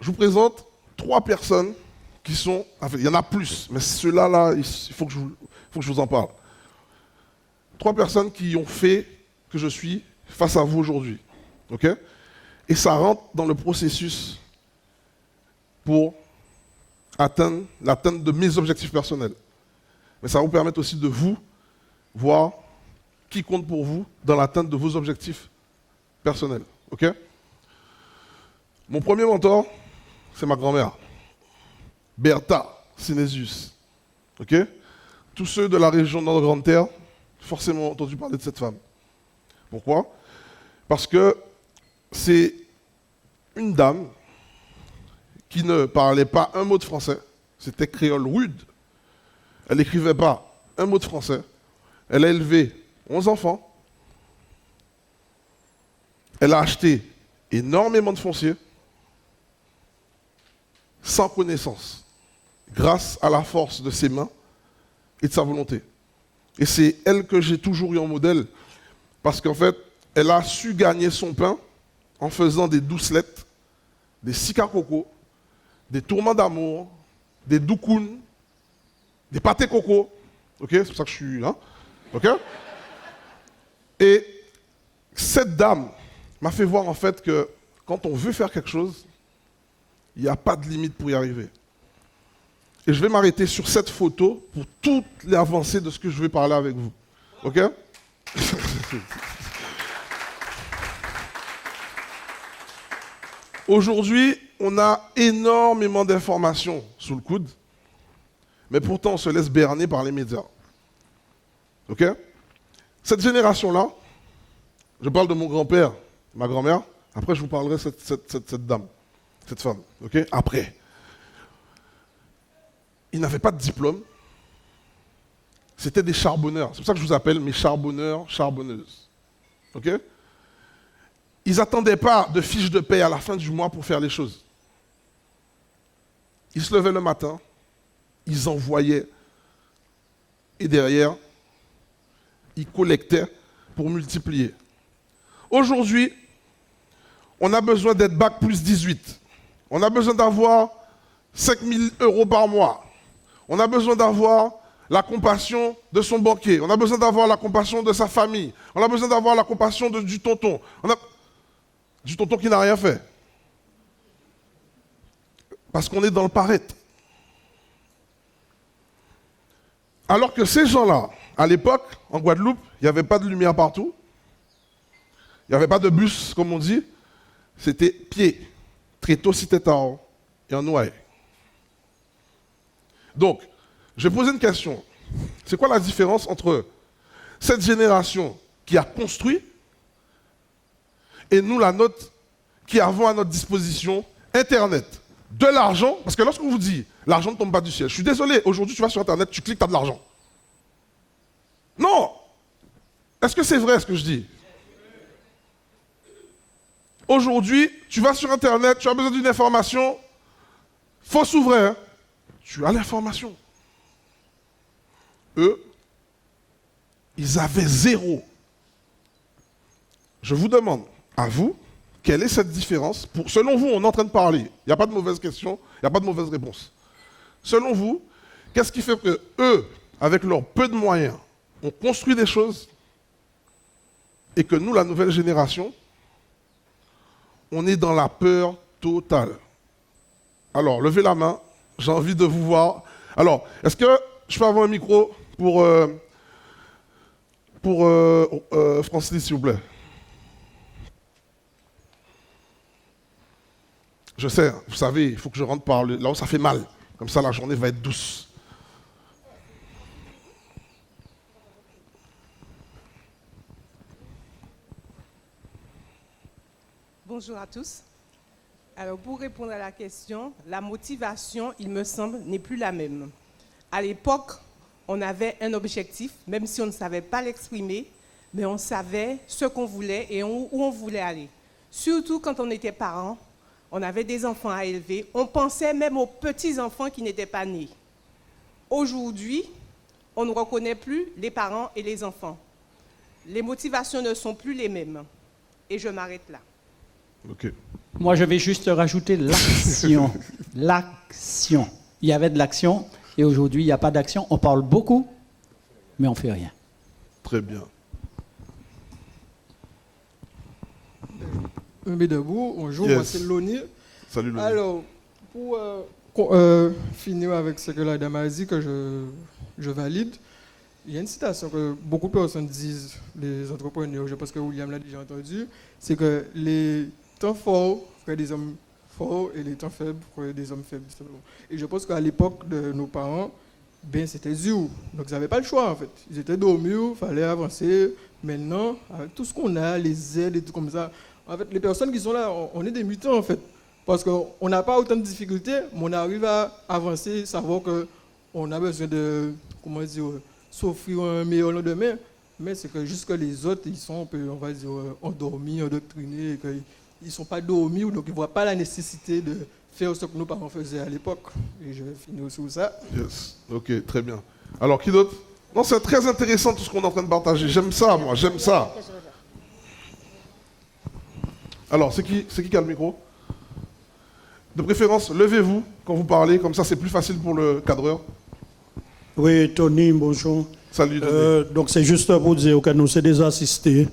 vous présente 3 personnes qui sont... Enfin, il y en a plus, mais ceux-là, il faut que je vous en parle. 3 personnes qui ont fait que je suis face à vous aujourd'hui. OK? Et ça rentre dans le processus pour atteindre l'atteinte de mes objectifs personnels. Mais ça va vous permettre aussi de vous voir qui compte pour vous dans l'atteinte de vos objectifs personnels. OK? Mon premier mentor, c'est ma grand-mère, Bertha Synesius. OK? Tous ceux de la région Nord-Grande-Terre, forcément entendu parler de cette femme. Pourquoi? Parce que c'est une dame qui ne parlait pas un mot de français. C'était créole rude. Elle n'écrivait pas un mot de français. Elle a élevé 11 enfants. Elle a acheté énormément de foncier sans connaissance, grâce à la force de ses mains et de sa volonté. Et c'est elle que j'ai toujours eu en modèle, parce qu'en fait, elle a su gagner son pain en faisant des doucelettes, des sika-coco, des tourments d'amour, des doukounes, des pâtés coco. Ok, c'est pour ça que je suis là. Ok. Et cette dame m'a fait voir en fait que quand on veut faire quelque chose, il n'y a pas de limite pour y arriver. Et je vais m'arrêter sur cette photo pour toutes les avancées de ce que je vais parler avec vous. Ok? Aujourd'hui, on a énormément d'informations sous le coude, mais pourtant on se laisse berner par les médias. Ok? Cette génération-là, je parle de mon grand-père, ma grand-mère, après je vous parlerai de cette dame, cette femme. Ok? Après. Ils n'avaient pas de diplôme. C'était des charbonneurs. C'est pour ça que je vous appelle mes charbonneurs, charbonneuses. Ok? Ils n'attendaient pas de fiche de paie à la fin du mois pour faire les choses. Ils se levaient le matin, ils envoyaient, et derrière, ils collectaient pour multiplier. Aujourd'hui, on a besoin d'être bac plus 18. On a besoin d'avoir 5 000 € par mois. On a besoin d'avoir la compassion de son banquier. On a besoin d'avoir la compassion de sa famille. On a besoin d'avoir la compassion du tonton. Du tonton qui n'a rien fait. Parce qu'on est dans le paraître. Alors que ces gens-là, à l'époque, en Guadeloupe, il n'y avait pas de lumière partout. Il n'y avait pas de bus, comme on dit. C'était pied. Tréteau, citétao. Et en noyer. Donc, je vais poser une question. C'est quoi la différence entre cette génération qui a construit et nous, la nôtre, qui avons à notre disposition Internet, de l'argent, parce que lorsqu'on vous dit l'argent ne tombe pas du ciel, je suis désolé, aujourd'hui tu vas sur Internet, tu cliques, tu as de l'argent. Non! Est-ce que c'est vrai ce que je dis? Aujourd'hui, tu vas sur Internet, tu as besoin d'une information, fausse ou vraie, hein? Tu as l'information. Eux, ils avaient 0. Je vous demande, à vous, quelle est cette différence selon vous, on est en train de parler. Il n'y a pas de mauvaise question, il n'y a pas de mauvaise réponse. Selon vous, qu'est-ce qui fait que eux, avec leurs peu de moyens, ont construit des choses et que nous, la nouvelle génération, on est dans la peur totale? Alors, levez la main, j'ai envie de vous voir. Alors, est-ce que je peux avoir un micro pour Francis, s'il vous plaît? Je sais, vous savez, il faut que je rentre par là où ça fait mal. Comme ça, la journée va être douce. Bonjour à tous. Alors, pour répondre à la question, la motivation, il me semble, n'est plus la même. À l'époque, on avait un objectif, même si on ne savait pas l'exprimer, mais on savait ce qu'on voulait et où on voulait aller. Surtout quand on était parents, on avait des enfants à élever, on pensait même aux petits-enfants qui n'étaient pas nés. Aujourd'hui, on ne reconnaît plus les parents et les enfants. Les motivations ne sont plus les mêmes. Et je m'arrête là. Ok. Moi, je vais juste rajouter l'action. L'action. Il y avait de l'action et aujourd'hui, il n'y a pas d'action. On parle beaucoup, mais on ne fait rien. Très bien. Debout, bonjour, Yes. moi c'est Loni. Salut Loni. Alors, pour finir avec ce que la dame a dit, que je valide, il y a une citation que beaucoup de personnes disent, les entrepreneurs, je pense que William l'a déjà entendu, c'est que les temps forts feraient des hommes forts et les temps faibles feraient des hommes faibles. Et je pense qu'à l'époque de nos parents, ben c'était dur. Donc ils n'avaient pas le choix en fait. Ils étaient dormis, il fallait avancer. Maintenant, avec tout ce qu'on a, les aides et tout comme ça, en fait, les personnes qui sont là, on est des mutants en fait. Parce qu'on n'a pas autant de difficultés, mais on arrive à avancer, savoir qu'on a besoin de, comment dire, s'offrir un meilleur lendemain. Mais c'est que juste que les autres, ils sont un peu, on va dire, endormis, endoctrinés, et qu'ils ne sont pas dormis, donc ils ne voient pas la nécessité de faire ce que nos parents faisaient à l'époque. Et je vais finir sur ça. Yes. Ok, très bien. Alors, qui d'autre? Non, c'est très intéressant tout ce qu'on est en train de partager. J'aime ça, moi, j'aime ça. Alors, c'est qui a le micro? De préférence, levez-vous quand vous parlez, comme ça c'est plus facile pour le cadreur. Oui, Tony, bonjour. Salut Tony. Donc c'est juste pour dire que nous sommes des assistés.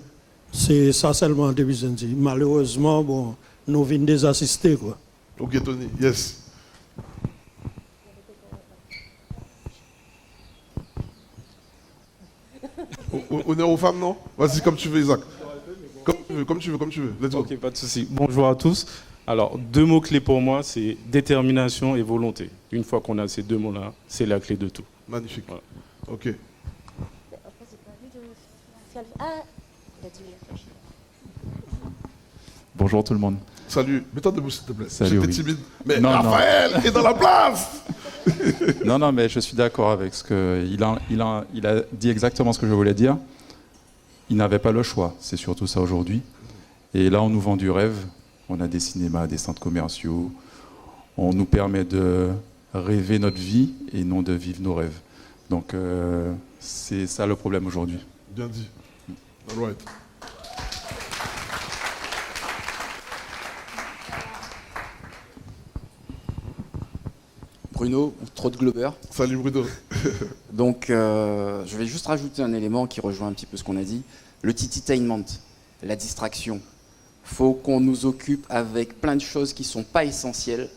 C'est ça seulement que je veux dire. Malheureusement, bon, nous venons des assistés, quoi. Ok Tony, yes. Honneur aux femmes, non? Vas-y, comme tu veux, Isaac. Comme tu veux. Let's go. Ok, pas de souci. Bonjour à tous. Alors, 2 mots-clés pour moi, c'est détermination et volonté. Une fois qu'on a ces 2 mots-là, c'est la clé de tout. Magnifique. Voilà. Ok. Bonjour tout le monde. Salut. Mets-toi debout, s'il te plaît. Salut, J'étais oui. timide. Mais Non, Raphaël est dans la place. Non, mais je suis d'accord avec ce que il a dit exactement ce que je voulais dire. Il n'avait pas le choix, c'est surtout ça aujourd'hui. Et là, on nous vend du rêve. On a des cinémas, des centres commerciaux. On nous permet de rêver notre vie et non de vivre nos rêves. Donc, c'est ça le problème aujourd'hui. Bien dit. All right. Bruno, trop de globeur. Salut Bruno. Donc, je vais juste rajouter un élément qui rejoint un petit peu ce qu'on a dit. Le tititainment, la distraction. Faut qu'on nous occupe avec plein de choses qui ne sont pas essentielles.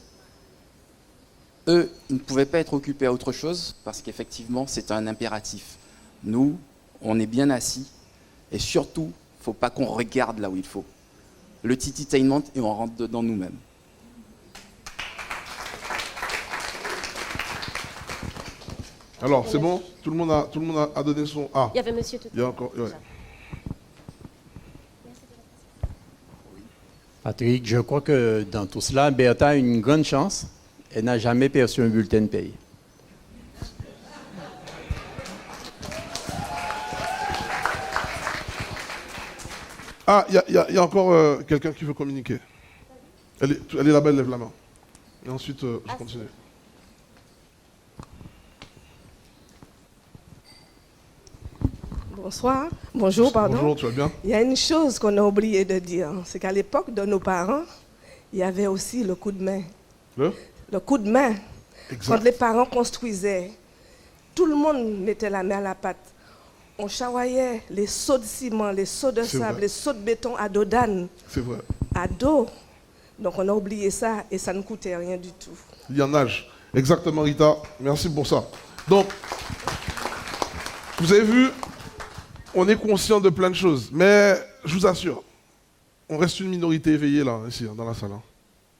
Eux, ils ne pouvaient pas être occupés à autre chose parce qu'effectivement, c'est un impératif. Nous, on est bien assis et surtout, il ne faut pas qu'on regarde là où il faut. Le tititainment et on rentre dedans nous-mêmes. Alors, c'est bon? Tout le monde a donné son... Ah, Il y avait monsieur tout à il y a encore... Ouais. Patrick, je crois que dans tout cela, Bertha a une grande chance. Elle n'a jamais perçu un bulletin de paye. Ah, il y a encore quelqu'un qui veut communiquer. Elle est là-bas, elle lève la main. Et ensuite, je continue. Bonsoir. Bonjour, pardon. Bonjour, tu vas bien? Il y a une chose qu'on a oublié de dire, c'est qu'à l'époque de nos parents, il y avait aussi le coup de main. Le coup de main. Exact. Quand les parents construisaient, tout le monde mettait la main à la pâte. On charroyait les seaux de ciment, les seaux de C'est sable, vrai. les seaux de béton à dos d'âne, C'est vrai. à dos. Donc on a oublié ça et ça ne coûtait rien du tout. Il y en nage. Exactement, Rita. Merci pour ça. Donc, vous avez vu, on est conscient de plein de choses. Mais je vous assure, on reste une minorité éveillée là, ici, dans la salle.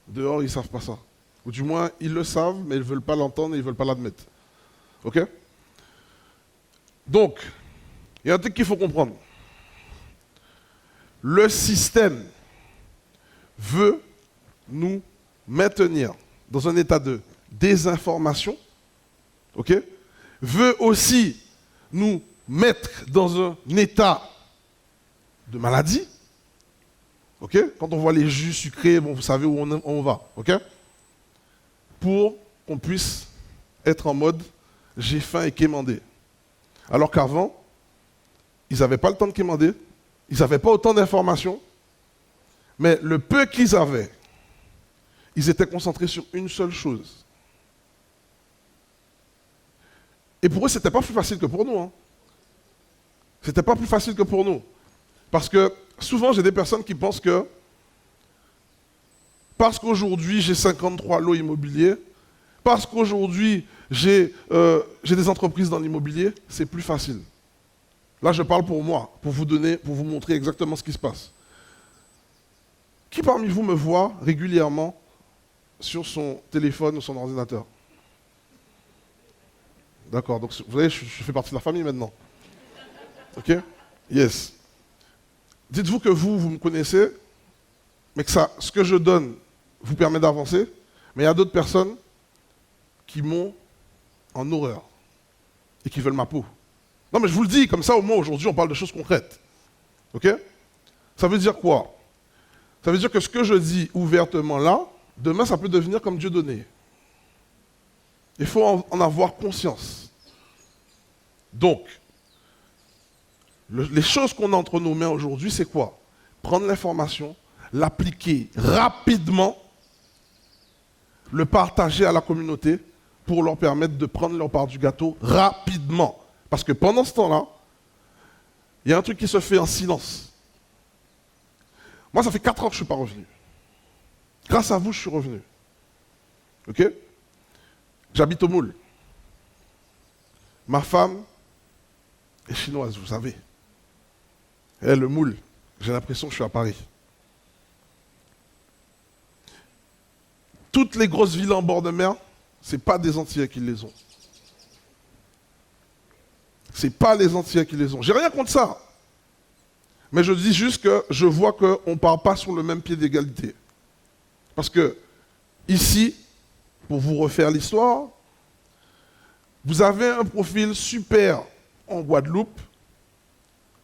Dehors, ils ne savent pas ça. Ou du moins, ils le savent, mais ils ne veulent pas l'entendre et ils ne veulent pas l'admettre. OK? Donc, il y a un truc qu'il faut comprendre. Le système veut nous maintenir dans un état de désinformation, ok? Veut aussi nous mettre dans un état de maladie, ok? Quand on voit les jus sucrés, bon, vous savez où on va, ok? Pour qu'on puisse être en mode j'ai faim et quémander. Alors qu'avant, ils n'avaient pas le temps de quémander, ils n'avaient pas autant d'informations, mais le peu qu'ils avaient, ils étaient concentrés sur une seule chose. Et pour eux, ce n'était pas plus facile que pour nous. Hein. C'était pas plus facile que pour nous. Parce que souvent, j'ai des personnes qui pensent que parce qu'aujourd'hui, j'ai 53 lots immobiliers, parce qu'aujourd'hui, j'ai des entreprises dans l'immobilier, c'est plus facile. Là, je parle pour moi, pour vous montrer exactement ce qui se passe. Qui parmi vous me voit régulièrement sur son téléphone ou son ordinateur? D'accord, donc vous voyez, je fais partie de la famille maintenant. Ok? Yes. Dites-vous que vous me connaissez, mais que ce que je donne vous permet d'avancer, mais il y a d'autres personnes qui m'ont en horreur et qui veulent ma peau. Non, mais je vous le dis, comme ça, au moins, aujourd'hui, on parle de choses concrètes. Ok? Ça veut dire quoi? Ça veut dire que ce que je dis ouvertement là, demain, ça peut devenir comme Dieu donné. Il faut en avoir conscience. Donc, les choses qu'on a entre nos mains aujourd'hui, c'est quoi? Prendre l'information, l'appliquer rapidement, le partager à la communauté pour leur permettre de prendre leur part du gâteau rapidement. Parce que pendant ce temps-là, il y a un truc qui se fait en silence. Moi, ça fait 4 ans que je ne suis pas revenu. Grâce à vous, je suis revenu. Ok? J'habite au Moule. Ma femme est chinoise, vous savez. Et le Moule, j'ai l'impression que je suis à Paris. Toutes les grosses villes en bord de mer, ce n'est pas des Antillais qui les ont. Ce n'est pas les Antillais qui les ont. J'ai rien contre ça. Mais je dis juste que je vois qu'on ne part pas sur le même pied d'égalité. Parce que ici, pour vous refaire l'histoire, vous avez un profil super en Guadeloupe,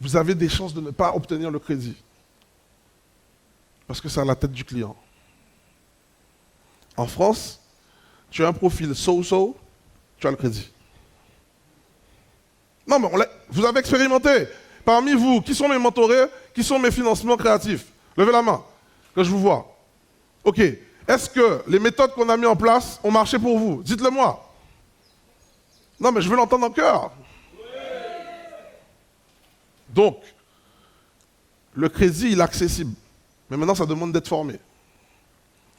vous avez des chances de ne pas obtenir le crédit. Parce que c'est à la tête du client. En France, tu as un profil so-so, tu as le crédit. Non, mais vous avez expérimenté. Parmi vous, qui sont mes mentorés, qui sont mes financements créatifs? Levez la main, que je vous vois. Ok. Est-ce que les méthodes qu'on a mises en place ont marché pour vous? Dites-le moi. Non, mais je veux l'entendre en cœur. Donc, le crédit, il est accessible. Mais maintenant, ça demande d'être formé.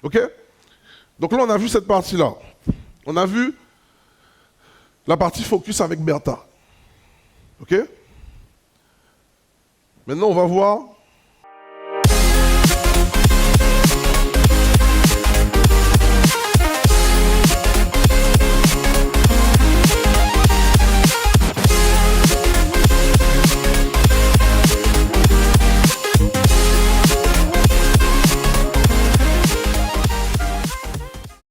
Ok? Donc là, on a vu cette partie-là. On a vu la partie focus avec Bertha. Ok? Maintenant, on va voir